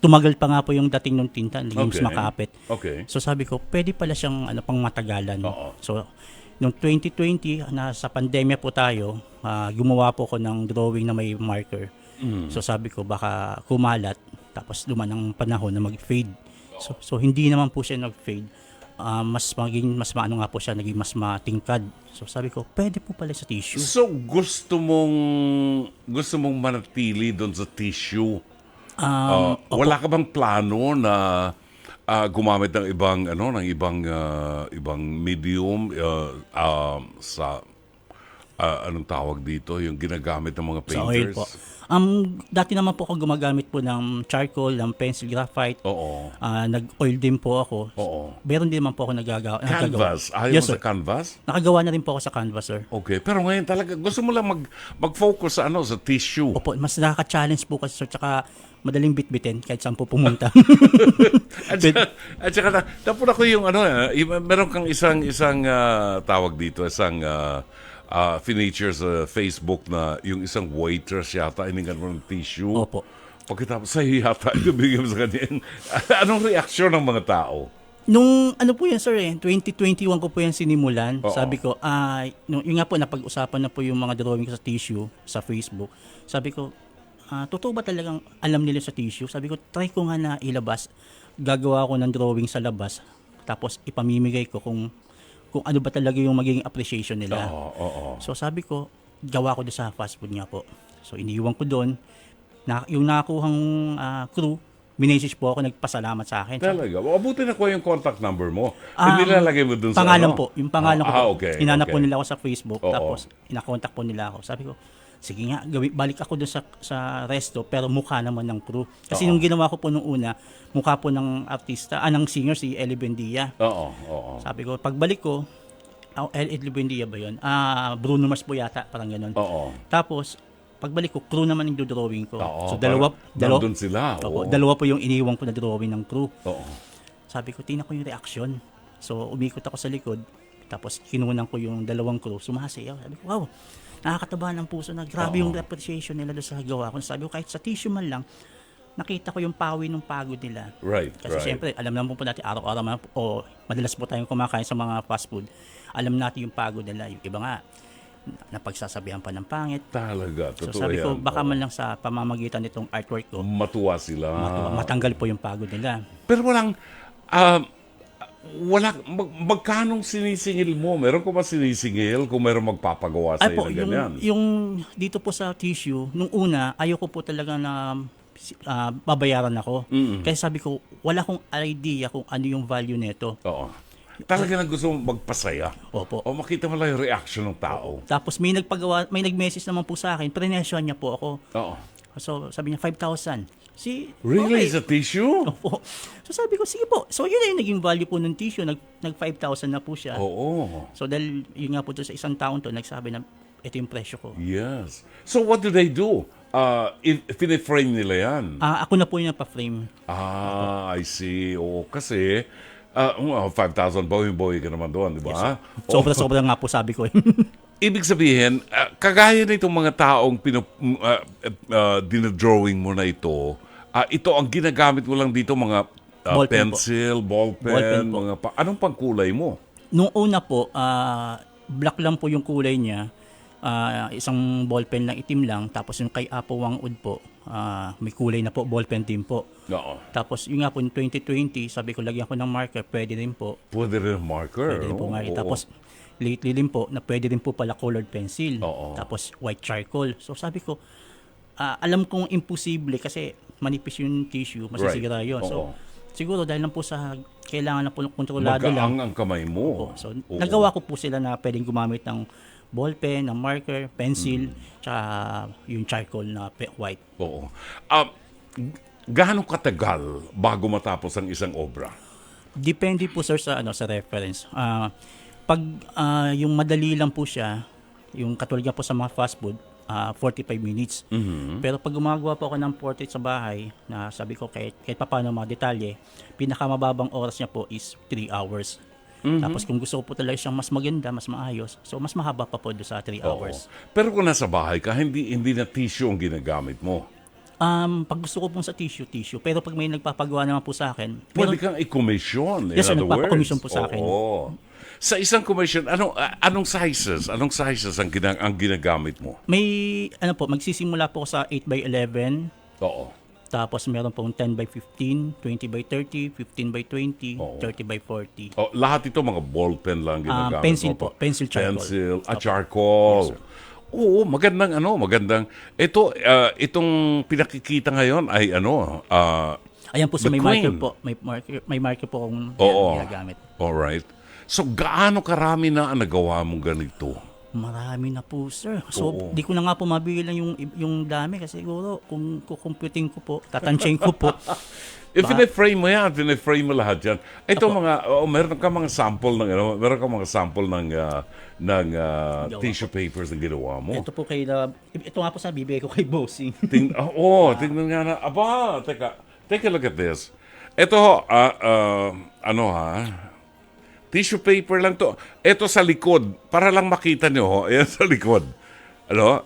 tumagal pa nga po yung dating ng tinta, naging mas makapit. Okay. So sabi ko, pwede pala siyang pang matagalan. Oo. So noong 2020, nasa pandemya po tayo, gumawa po ako ng drawing na may marker. So sabi ko, baka kumalat, tapos dumaan ang panahon na mag-fade. So hindi naman po siya nag-fade. Mas maano nga po siya, naging mas matingkad. So sabi ko, pwede po pala sa tissue. So gusto mong manatili doon sa tissue? Wala ka bang plano na gumamit ng ibang medium sa anong tawag dito, yung ginagamit ng mga Sa oil painters? po. Dati naman po ako gumagamit po ng charcoal, ng pencil graphite. Oo. Nag-oil din po ako. Oo. Meron din naman po ako nagagawa. Canvas? Ayaw Yes, mo sir. sa canvas? Nakagawa na rin po ako sa canvas, sir. Okay. Pero ngayon talaga, gusto mo lang mag-focus sa sa tissue. Opo, mas nakaka-challenge po kasi, sir. Tsaka madaling bitbitin kahit saan po pumunta. At saka napuna ko yung meron kang isang tawag dito, isang feature sa Facebook na yung isang waitress yata, iningan mo ng tissue. Opo. Pagkatapos sa'yo yata, ibigay mo sa kanya. Anong reaksyon ng mga tao? Nung po yan, sir, 2021 ko po yan sinimulan. Oo. Sabi ko, yung nga po, napag-usapan na po yung mga drawing ko sa tissue sa Facebook. Sabi ko, totoo ba talagang alam nila sa tissue? Sabi ko, try ko nga na ilabas. Gagawa ko ng drawing sa labas. Tapos ipamimigay ko kung ano ba talaga yung magiging appreciation nila. Oo. So sabi ko, gawa ko doon sa fast food nga po. So iniwan ko doon. Yung nakakuhang crew, minessage po ako, nagpasalamat sa akin. Talaga? Abutin na ko yung contact number mo. Nilalagay mo dun sa Pangalan po. Yung pangalan ko po. Okay. Hinanap po Okay. nila ako sa Facebook. Oo. Tapos inakontak po nila ako. Sabi ko, sige nga, balik ako doon sa resto, pero mukha naman ng crew. Kasi nung ginawa ko po nung una, mukha po ng artista, ng singer, si Ellie Buendia. Oo. Sabi ko, pagbalik ko, Ellie Buendia ba yun? Bruno Mars po yata, parang ganun. Oo. Tapos, pagbalik ko, crew naman yung drawing ko. Oo, So, dalawa nandun sila. Opo, Oo. dalawa po yung iniwan ko na drawing ng crew. Oo. Sabi ko, tingnan ko yung reaction. So, umikot ako sa likod. Tapos, kinunan ko yung dalawang crew. Sumasayaw. Sabi ko, wow, nakakataba ng puso na grabe yung appreciation nila doon sa gawa ko. Sabi ko, kahit sa tissue man lang, nakita ko yung pawi ng pagod nila. Right. Kasi siyempre, alam naman po natin, araw-araw o madalas po tayong kumakain sa mga fast food. Alam natin yung pagod nila. Yung iba nga, napagsasabihan pa ng pangit. Talaga, So totoo sabi ko, yan. baka man lang sa pamamagitan nitong artwork ko, Matuwa sila. matanggal po yung pagod nila. Pero magkanong sinisingil mo? Meron ko ba sinisingil kung meron magpapagawa sa Ay po, na ganyan? yung dito po sa tissue, nung una, ayoko po talaga na babayaran ako. Kasi sabi ko, wala akong idea kung ano yung value nito. Oo. Talaga na gusto mong magpasaya. Opo. O makita mo lang yung reaction ng tao. Tapos may nag-message naman po sa akin, prinesyon niya po ako. Oo. So sabi niya, 5,000. Really? Okay. Sa tissue? Opo. So sabi ko, sige po. So yun na yung naging value po ng tissue. Nag 5,000 na po siya. Oo. So dahil yun nga po doon sa isang taon to, nagsabi na ito yung presyo ko. Yes. So what do they do? Piniframe nila yan? Ako na po yung napa-frame. I see. Oo, kasi 5,000 boy ka naman doon, di ba? Sobra-sobra nga po sabi ko. Ibig sabihin, kagaya na itong mga taong dinadrawing mo na ito ang ginagamit mo lang dito, mga Ballpen pencil, ballpen, Ballpen po. anong pangkulay mo? Nung una po, black lang po yung kulay niya. isang ballpen lang itim lang, tapos yung kay Apo Wang Ud po, may kulay na po, ballpen din po. Oo. Tapos yung nga po, 2020, sabi ko lagyan ko ng marker, pwede rin po. Pwede rin marker. Pwede rin po no? marker. Oo. Tapos lately din po, na pwede rin po pala colored pencil. Oo. Tapos white charcoal. So sabi ko, alam kong imposible kasi manipis yung tissue, masisira yun. Oo. So siguro dahil lang po sa kailangan na po kontrolado lang. Magaang ang kamay mo. So, Oo. nagawa ko po sila na pwedeng gumamit ng ballpen, ng marker, pencil, tsaka yung charcoal na white. Oo. Gaano katagal bago matapos ang isang obra? Depende po sir sa sa reference. Pag yung madali lang po siya, yung katulad nga po sa mga fast food, 45 minutes. Pero pag gumagawa po ako ng portrait sa bahay, na sabi ko kahit paano mga detalye, pinakamababang oras niya po is 3 hours. Tapos kung gusto ko po talaga siyang mas maganda, mas maayos, so mas mahaba pa po doon sa 3 hours. Pero kung nasa bahay ka, hindi na tissue ang ginagamit mo. Pag gusto ko pong sa tissue. Pero pag may nagpapagawa naman po sa akin, Pwede kang i-commission. Yes, sir, in other nagpapa-commission words. po sa akin. Oo. Sa isang commission, anong sizes? Anong sizes ang ginagamit mo? may magsisimula po ako sa 8x11, Oo. tapos meron pong 10x15, 20x30, 15x20, Oo. 30x40. Oh, lahat ito mga ballpen lang ginagamit Pencil mo. po. Pencil charcoal. Pencil, Opo. charcoal. Oo, magandang. Itong pinakikita ngayon ay Ayan po, so The may marker Queen. po. May marker po kung Oo. ginagamit. Alright. So, gaano karami na ang nagawa mong ganito? Marami na po, sir. So, Oo. di ko na nga po mabilang yung dami kasi siguro kung kukumputin ko po, tatansyahin ko po. Frame mo yan, frame mo lahat yan. Ito meron ka mga sample ng tissue papers na ginawa mo. Ito po ito nga po sa bibigay ko kay Bossing. Tingnan nga na. Aba, take a look at this. Ito, tissue paper lang to. Ito sa likod, para lang makita nyo, ayan sa likod.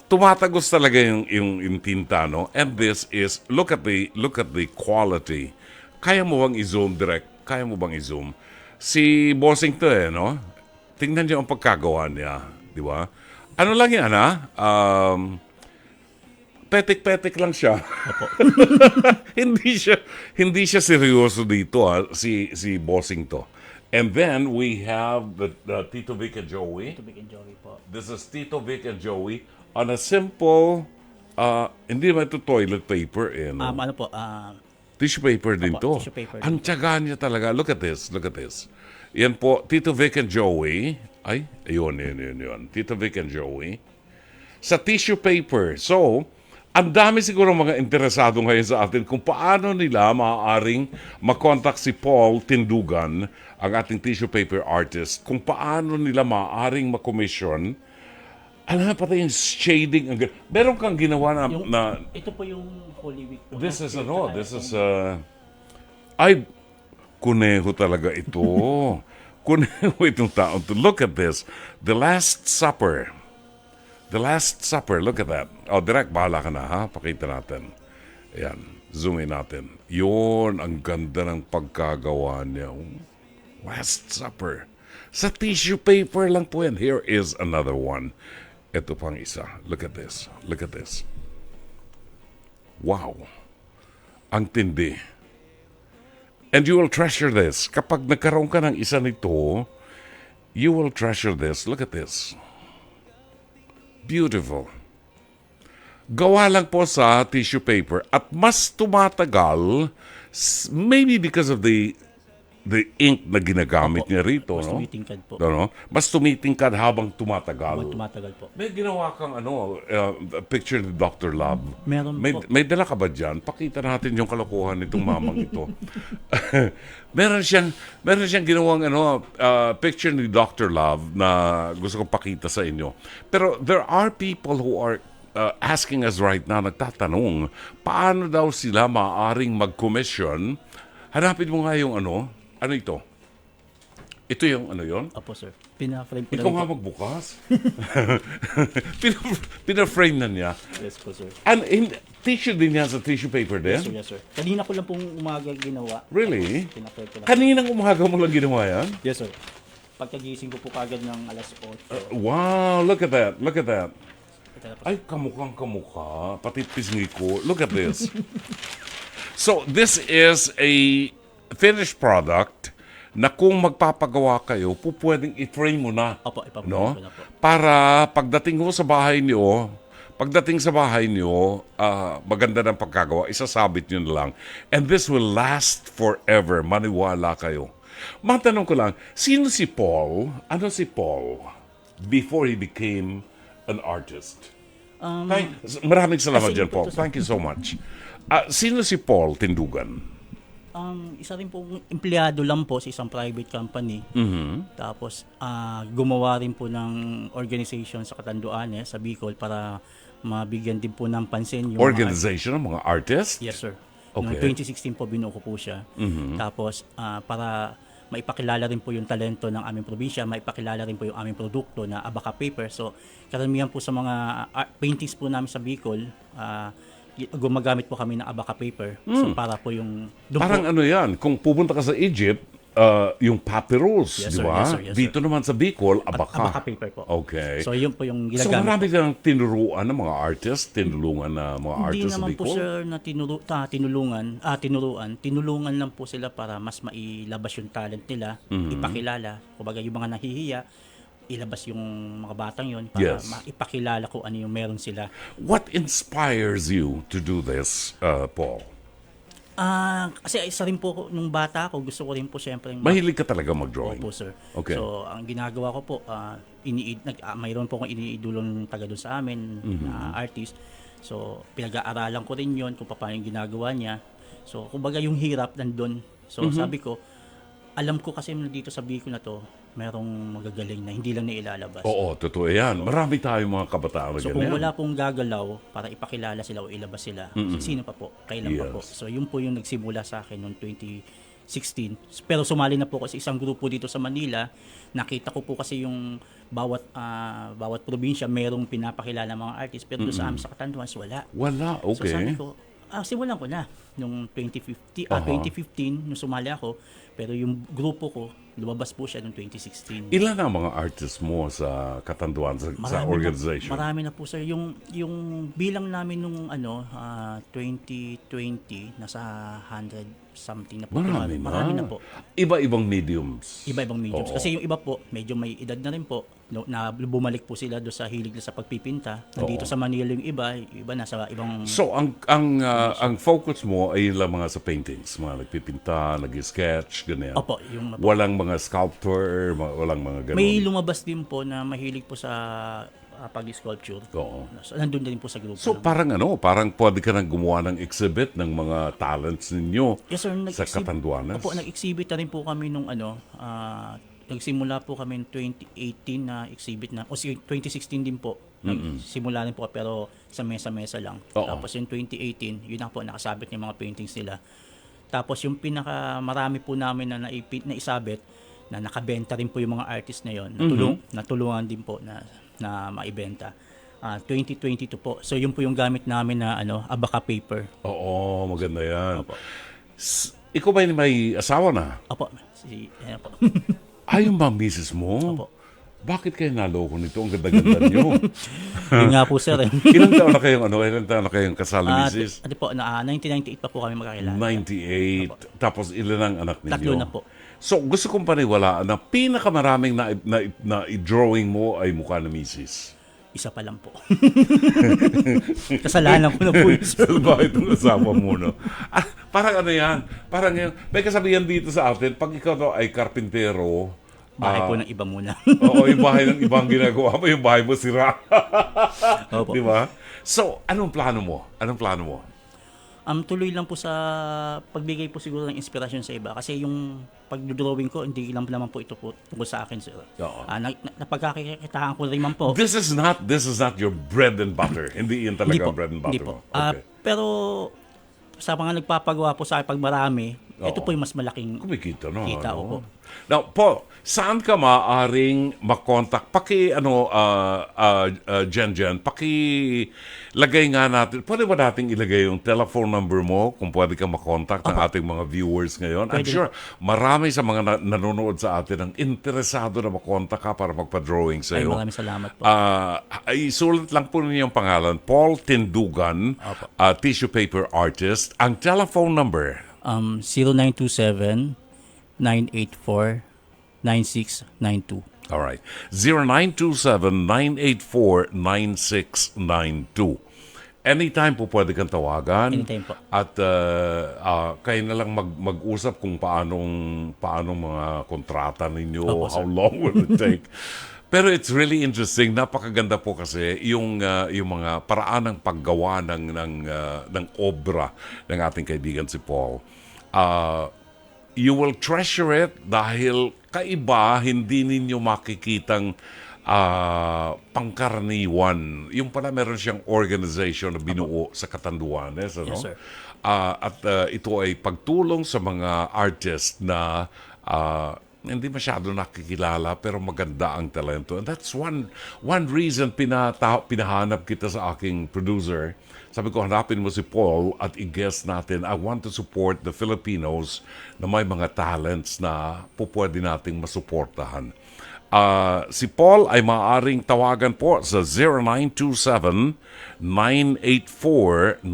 Tumatagos talaga yung tinta, no? And this is, look at the quality. Kaya mo bang i-zoom direct? Kaya mo bang i-zoom? Si Bossing to no? Tingnan niyo ang pagkagawa niya, di ba? Ano lang yan, ha? Petik-petik lang siya. hindi siya seryoso dito, si Bossing to. And then we have the Tito Vic and Joey. Ito big enjoy po. This is Tito Vic and Joey on a simple, hindi naman ito toilet paper, no? Tissue Tissue paper din to. tissue paper din. Ang tiyaga niya talaga. Look at this. Yan po, Tito Vic and Joey. Ayun. Tito Vic and Joey. Sa tissue paper. So, ang dami siguro mga interesado ngayon sa atin kung paano nila maaaring makontak si Paul Tindugan, ang ating tissue paper artist, kung paano nila maaaring makomisyon. Alam pati yung shading. Meron kang ginawa na Ito po yung Holy Week po. This is ay, kuneho talaga ito. Kuneho itong taon to. Look at this. The Last Supper. Look at that. Direct, bahala ka na, ha? Pakita natin. Ayan, zoom in natin. Yun, ang ganda ng pagkagawa niya. Last Supper. Sa tissue paper lang po yan. Here is another one. Ito pang isa. Look at this. Wow. Ang tindi. And you will treasure this. Kapag nagkaroon ka ng isa nito, you will treasure this. Look at this. Beautiful. Gawa lang po sa tissue paper at mas tumatagal, maybe because of the ink na ginagamit niya rito, Mas no? tumitingkad po. Mas tumitingkad habang tumatagal. Tumatagal po. May ginawa kang picture ni Dr. Love. Meron po. May dala ka ba dyan? Pakita natin yung kalokohan nitong mamang ito. meron siyang ginawang picture ni Dr. Love na gusto kong pakita sa inyo. Pero there are people who are asking us right now, nagtatanong, paano daw sila maaaring mag-commission? Hanapin mo nga yung ano ito? Ito yung yun? Opo, sir. Pina-frame ko Ikaw lang nga po. magbukas. Pina-frame na niya. Yes po, sir. And tissue din yan sa tissue paper din? Yes, sir. Kanina ko lang pong umaga ginawa. Really? Pina-frame ko lang. Kaninang umaga mo lang ginawa yan? Yes, sir. pagkagising ko po kagad ng alas 8. Wow, look at that. Look at that. Ito na po. Ay, kamukhang kamukha. Pati pisngi ko. Look at this. So, this is a finished product na kung magpapagawa kayo, pwedeng i-frame mo na. Opo, ipaprint No? ko na po. Para pagdating mo sa bahay niyo, maganda ng pagkagawa, isasabit nyo na lang. And this will last forever. Maniwala kayo. Matanong ko lang, sino si Paul? Ano si Paul before he became an artist? Maraming salamat dyan, Paul. Thank you so much. Sino si Paul Tindugan? Isa rin po empleyado lang po sa isang private company. Tapos gumawa rin po ng organization sa Catanduanes, sa Bicol, para mabigyan din po ng pansin yung Organization ng mga artists? Yes, sir. Okay. Noong 2016 po binuo ko po siya. Tapos para maipakilala rin po yung talento ng aming probinsya, maipakilala rin po yung aming produkto na Abaca Paper. So karamihan po sa mga paintings po namin sa Bicol, gumagamit po kami ng Abaca Paper. So para po yung Parang ano yan, kung pupunta ka sa Egypt, yung papyrus, Yes, di sir. ba? Yes, sir. Yes, sir. Dito naman sa Bicol, Abaca Abaca. Paper po. Okay. So yun po yung So ginagamit. marami kang tinuruan ng mga artists, tinulungan na mga Hindi artists sa naman po Bicol? sir na tinulungan lang po sila para mas mailabas yung talent nila, ipakilala. Kumbaga yung mga nahihiya, ilabas yung mga batang yon para Yes. maipakilala kung ano yung meron sila. What inspires you to do this, Paul? Kasi isa rin po nung bata ako, gusto ko rin po siyempre Mahilig ka talaga mag-drawing? Opo, sir. Okay. So, ang ginagawa ko po, mayroon po akong iniidulong taga doon sa amin na artist. So, pinag-aaralan ko rin yon kung paano yung ginagawa niya. So, kumbaga yung hirap nandun. So, sabi ko, alam ko kasi dito sa Bicol na to, merong magagaling na hindi lang na ilalabas. Oo, totoo yan. Marami tayong mga kabataan na So ganyan. kung wala pong gagalaw para ipakilala sila o ilabas sila, sino pa po? Kailan pa po? Yes. So yun po yung nagsimula sa akin noong 2016. Pero sumali na po ako sa isang grupo dito sa Manila. Nakita ko po kasi yung bawat probinsya merong pinapakilala mga artist, pero doon sa amin sa Catanduanes wala. Wala, So sabi okay. ko, simulan ko na nung 2015 nung sumali ako, pero yung grupo ko lumabas po siya noong 2016. Ilan ang mga artists mo sa Catanduanes, sa organization? Marami na po sir. Yung bilang namin nung 2020 nasa 100 something na po. Marami na po. Iba-ibang mediums. Iba-ibang mediums. Oo. Kasi yung iba po, medyo may edad na rin po, na bumalik po sila doon sa hilig na sa pagpipinta. Nandito sa Manila yung iba nasa ibang... So, ang focus mo ay lang mga sa paintings, mga nagpipinta, nag-sketch, ganyan. Opo, Walang mga sculptor, walang mga ganun. may lumabas din po na mahilig po sa pag-sculpture. Oo. So, nandun din po sa grupo. So, parang pwede ka nang gumawa ng exhibit ng mga talents ninyo Yes, sir, sa Catanduanes. Opo, nag-exhibit na rin po kami nung nagsimula po kami 2018 na exhibit na, o 2016 din po. Simula rin po pero sa mesa-mesa lang. Oo. Tapos yung 2018, yun na po nakasabit yung mga paintings nila. Tapos yung marami po namin na naisabit, na nakabenta rin po yung mga artist na yon, natulungan din po na maibenta. 2022 po. So yun po yung gamit namin na Abaca Paper. Oo, maganda yan. Opo. Ikaw ba may asawa na? Opo. Ayan po. Yung mga misis mo? Opo. Bakit kayo naloko nito? Ang ganda-ganda nyo. Yun nga po sir. Ilang taon na kayong kasal ni misis? 1998 pa po kami magkakilala. 98. Tapos ilan ang anak ninyo? 3 na po. So, gusto kong paniwalaan na pinakamaraming na drawing mo ay mukha na misis. Isa pa lang po. Kasalanan ko na po yun, sir. Bakit ang asawa mo, no? Parang yan? Parang yun. May kasabihan dito sa atin, pag ikaw ay karpintero, Bahay po ng iba muna. oo, yung bahay ng ibang ginagawa mo, yung bahay mo sira. Opo. Di ba? So, anong plano mo? Tuloy lang po sa pagbigay po siguro ng inspirasyon sa iba. Kasi yung pag-drawing ko, hindi lang naman po ito po tungkol sa akin, sir. Oo. Napagkakitaan ko rin man po. This is not your bread and butter. Hindi yan talaga bread and butter Hindi po. mo. Okay. Pero sa mga nagpapagawa po sa akin, pag marami, Ito po yung mas malaking Kumikita na. kita ano? ko po. Now, Paul, saan ka maaaring makontak? Jen, lagay nga natin. Pwede ba nating ilagay yung telephone number mo kung pwede ka makontak ng ating mga viewers ngayon? I'm Pwede. sure marami sa mga nanonood sa atin ang interesado na makontak ka para magpa-drawing sa Ay, iyo. maraming salamat po. Isulat lang po ninyo ang pangalan, Paul Tindugan, Opo. tissue paper artist. Ang telephone number, 0927-984-9692. alright, 0927-984-9692. Anytime po pwede kang tawagan. Anytime po. At kayo na lang mag-usap kung paanong mga kontrata ninyo, Opo, how sir. long will it take. Pero it's really interesting. Napakaganda po kasi yung mga paraan ng paggawa ng obra ng ating kaibigan si Paul. You will treasure it dahil kaiba, hindi ninyo makikitang pangkaraniwan. Yung pala meron siyang organization na binuo sa Catanduanes. Ano? Yes, sir. Ito ay pagtulong sa mga artist na hindi masyado nakikilala pero maganda ang talento. And that's one reason pinahanap kita sa aking producer. Sabi ko, hanapin mo si Paul at i-guest natin. I want to support the Filipinos na may mga talents na pwede nating masuportahan. Si Paul ay maaaring tawagan po sa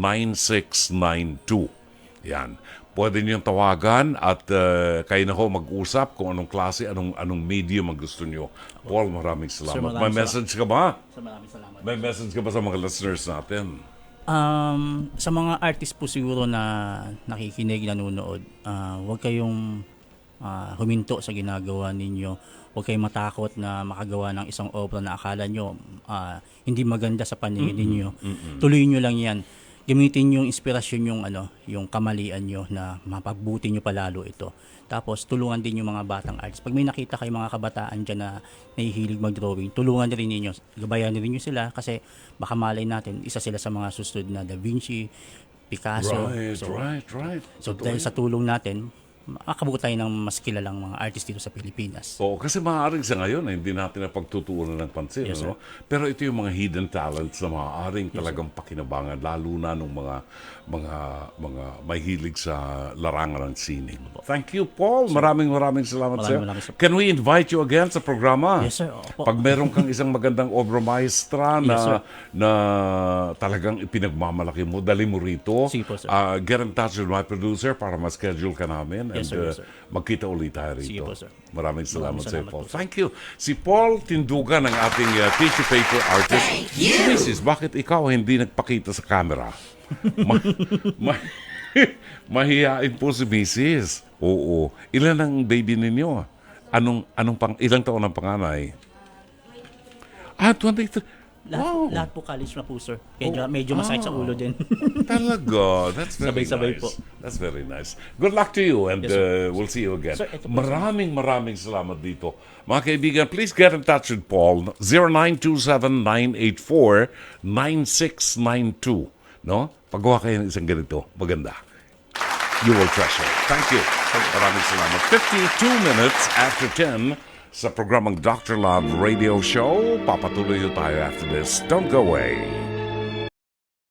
0927-984-9692. Yan. Pwede niyong tawagan at kayo na ho mag-usap kung anong klase, anong medium ang gusto niyo. Paul, maraming salamat. Sir, maraming May message ka ba? So, maraming salamat. May message ka ba sa mga listeners natin? Sa mga artist po siguro na nakikinig, nanonood, huwag kayong huminto sa ginagawa ninyo. Huwag kayong matakot na makagawa ng isang obra na akala nyo hindi maganda sa paningin ninyo. Tuloy nyo lang yan. Gamitin yung inspirasyon yung kamalian nyo na mapagbuti nyo palalo ito. Tapos tulungan din yung mga batang artists. Pag may nakita kayong mga kabataan dyan na nahihilig mag-drawing, tulungan rin ninyo. Gabayan rin nyo sila kasi baka malay natin, isa sila sa mga susunod na Da Vinci, Picasso. Right. So dahil sa tulong natin, makabuo tayo ng mas kilalang mga artist dito sa Pilipinas. Oo, kasi maaaring sa ngayon hindi natin na pagtutuunan ng pansin. Yes, sir. Ano? Pero ito yung mga hidden talents na maaaring talagang pakinabangan, lalo na nung mga may hilig sa larangan ng sining. Thank you, Paul. Maraming salamat sir. Maraming salamat. Can we invite you again sa programa? Yes, sir. Opo. Pag meron kang isang magandang obra maestra Yes, sir. na talagang ipinagmamalaki mo, dali mo rito. Sige po, sir. Get in touch with my producer para ma-schedule ka namin. Yes, And, sir, yes, sir. magkita ulit tayo rito. Sige po, sir. Maraming salamat sa iyo, salamat Paul. po, sir. Thank you. Si Paul Tindugan, ang ating tissue paper artist. Si Mrs., bakit ikaw hindi nagpakita sa camera? Mahihain po si Mrs. Oo. Ilan ang baby ninyo? Ilang taon ang panganay? 23. Wow. Lahat po college na po, sir. Medyo masakit sa ulo din. Talaga. That's very Sabay-sabay nice. po. That's very nice. Good luck to you and Yes, sir. we'll see you again. Sir, ito po, Maraming salamat dito. Mga kaibigan, please get in touch with Paul. 0927-984-9692. No? Paggawa kayo ng isang ganito. Maganda. You will treasure. Thank you. Maraming salamat. 52 minutes after 10 sa programang Dr. Love Radio Show. Papatuloy tayo after this. Don't go away.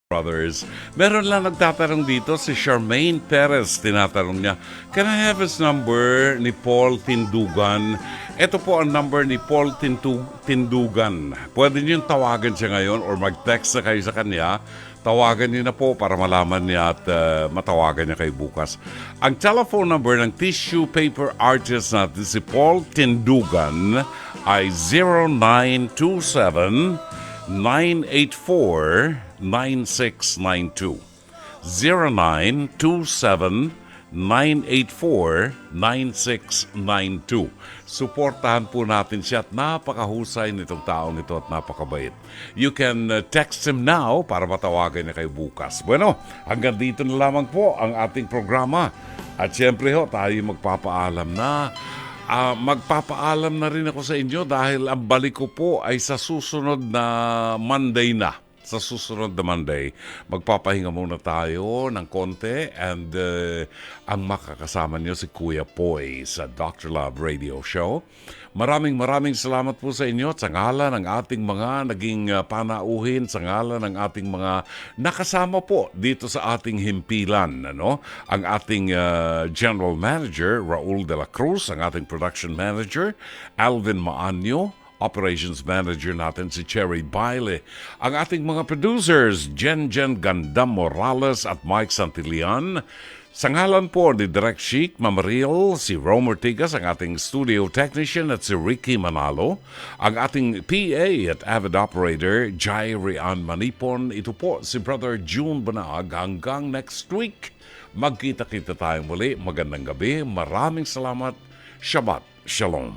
Brothers, meron lang nagtatanong dito si Charmaine Perez. Tinatanong niya, can I have his number ni Paul Tindugan? Ito po ang number ni Paul Tindugan. Pwede niyong tawagan siya ngayon or mag-text na kayo sa kanya. Tawagan niyo na po para malaman niya at matawagan niya kayo bukas. Ang telephone number ng tissue paper artist natin si Paul Tindugan ay 0927-984-9692. 0927-984-9692. Suportahan po natin siya at napakahusay nitong taong ito at napakabait. You can text him now para matawagan niya kayo bukas. Bueno, hanggang dito na lamang po ang ating programa. At syempre ho, tayo magpapaalam na. Magpapaalam na rin ako sa inyo dahil ang balik ko po ay sa susunod na Monday na. sa susunod na Monday, magpapahinga muna tayo ng konti and ang makakasama niyo si Kuya Poy sa Dr. Love Radio Show. Maraming salamat po sa inyo at sa ngalan ng ating mga naging panauhin, sa ngalan ng ating mga nakasama po dito sa ating himpilan. Ano? Ang ating General Manager, Raul de la Cruz, ang ating Production Manager, Alvin Maanyo, Operations Manager natin si Cherry Baile. Ang ating mga producers, Jen Gandam Morales at Mike Santillan. Sa ngalan po ni Direk Chic, Mamaril, si Rome Ortigas, ang ating studio technician at si Ricky Manalo. Ang ating PA at avid operator, Jai Rian Manipon. Ito po si Brother June Banag. Hanggang next week, magkita-kita tayo muli. Magandang gabi. Maraming salamat. Shabbat Shalom.